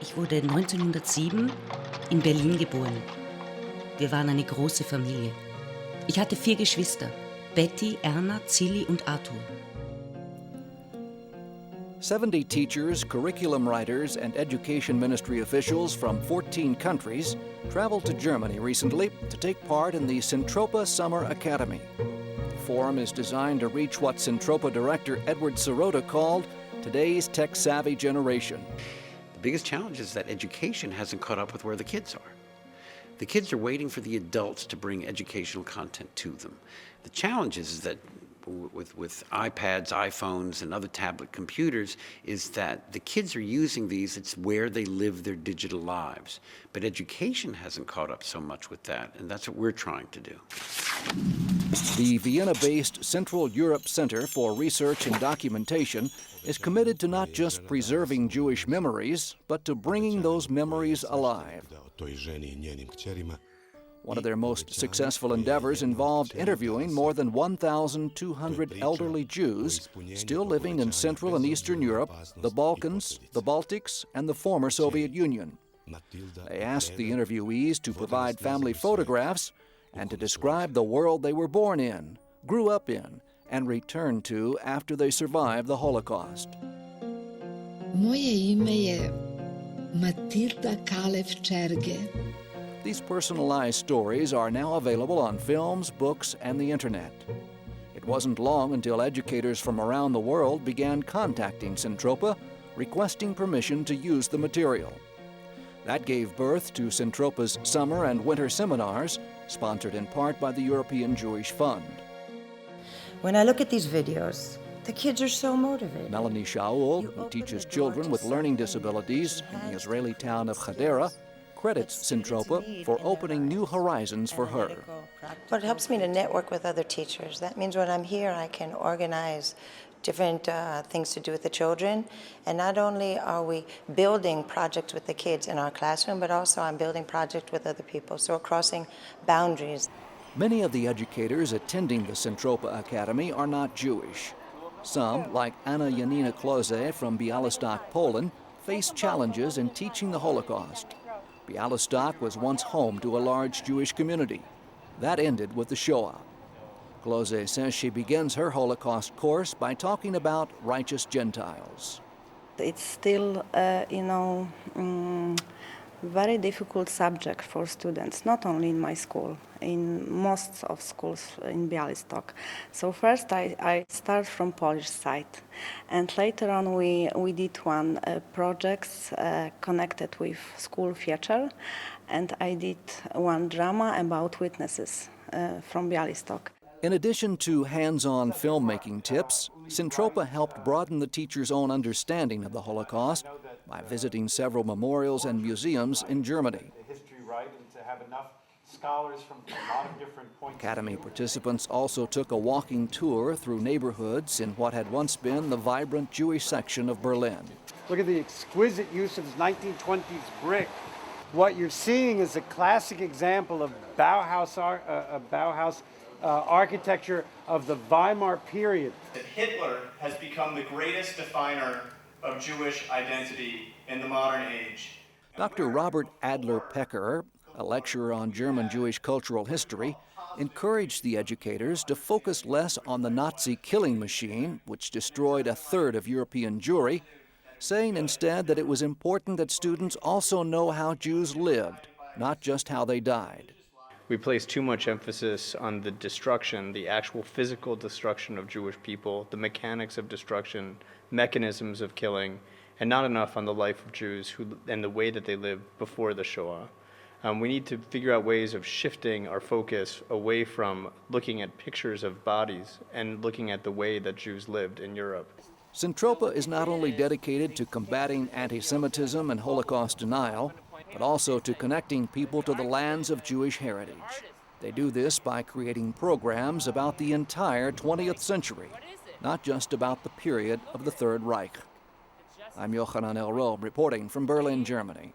Ich wurde 1907 in Berlin geboren. Wir waren eine große Familie. Ich hatte 4 Geschwister: Betty, Erna, Zilli und Arthur. 70 teachers, curriculum writers, and education ministry officials from 14 countries traveled to Germany recently to take part in the Centropa Summer Academy. The forum is designed to reach what Centropa director Edward Sirota called today's tech-savvy generation. The biggest challenge is that education hasn't caught up with where the kids are. The kids are waiting for the adults to bring educational content to them. The challenge is that with iPads, iPhones, and other tablet computers is that the kids are using these, it's where they live their digital lives. But education hasn't caught up so much with that, and that's what we're trying to do. The Vienna-based Central Europe Center for Research and Documentation is committed to not just preserving Jewish memories, but to bringing those memories alive. One of their most successful endeavors involved interviewing more than 1,200 elderly Jews still living in Central and Eastern Europe, the Balkans, the Baltics, and the former Soviet Union. They asked the interviewees to provide family photographs and to describe the world they were born in, grew up in, and returned to after they survived the Holocaust. Moje ime je Matilda Kalev-Čerge. These personalized stories are now available on films, books, and the internet. It wasn't long until educators from around the world began contacting Centropa, requesting permission to use the material. That gave birth to Centropa's summer and winter seminars, sponsored in part by the European Jewish Fund. When I look at these videos, the kids are so motivated. Melanie Shaul, who teaches children with learning disabilities in the Israeli town of Hadera, credits Centropa for opening new horizons for her. Well, it helps me to network with other teachers. That means when I'm here, I can organize different things to do with the children. And not only are we building projects with the kids in our classroom, but also I'm building projects with other people. So we're crossing boundaries. Many of the educators attending the Centropa Academy are not Jewish. Some, like Anna Janina Klose from Białystok, Poland, face challenges in teaching the Holocaust. Białystok was once home to a large Jewish community. That ended with the Shoah. Klose says she begins her Holocaust course by talking about righteous Gentiles. It's still, very difficult subject for students, not only in my school, in most of schools in Białystok. So first I start from Polish side, and later on we did one projects connected with school theater, and I did one drama about witnesses from Białystok. In addition to hands-on filmmaking tips, Centropa helped broaden the teachers' own understanding of the Holocaust by visiting several memorials and museums in Germany. Academy participants also took a walking tour through neighborhoods in what had once been the vibrant Jewish section of Berlin. Look at the exquisite use of this 1920s brick. What you're seeing is a classic example of Bauhaus architecture of the Weimar period. Hitler has become the greatest definer of Jewish identity in the modern age. Dr. Robert Adler-Pecker, a lecturer on German Jewish cultural history, encouraged the educators to focus less on the Nazi killing machine, which destroyed a third of European Jewry, saying instead that it was important that students also know how Jews lived, not just how they died. We place too much emphasis on the destruction, the actual physical destruction of Jewish people, the mechanics of destruction, mechanisms of killing, and not enough on the life of Jews and the way that they lived before the Shoah. We need to figure out ways of shifting our focus away from looking at pictures of bodies and looking at the way that Jews lived in Europe. Centropa is not only dedicated to combating anti-Semitism and Holocaust denial, but also to connecting people to the lands of Jewish heritage. They do this by creating programs about the entire 20th century, not just about the period of the Third Reich. I'm Yochanan Elrob reporting from Berlin, Germany.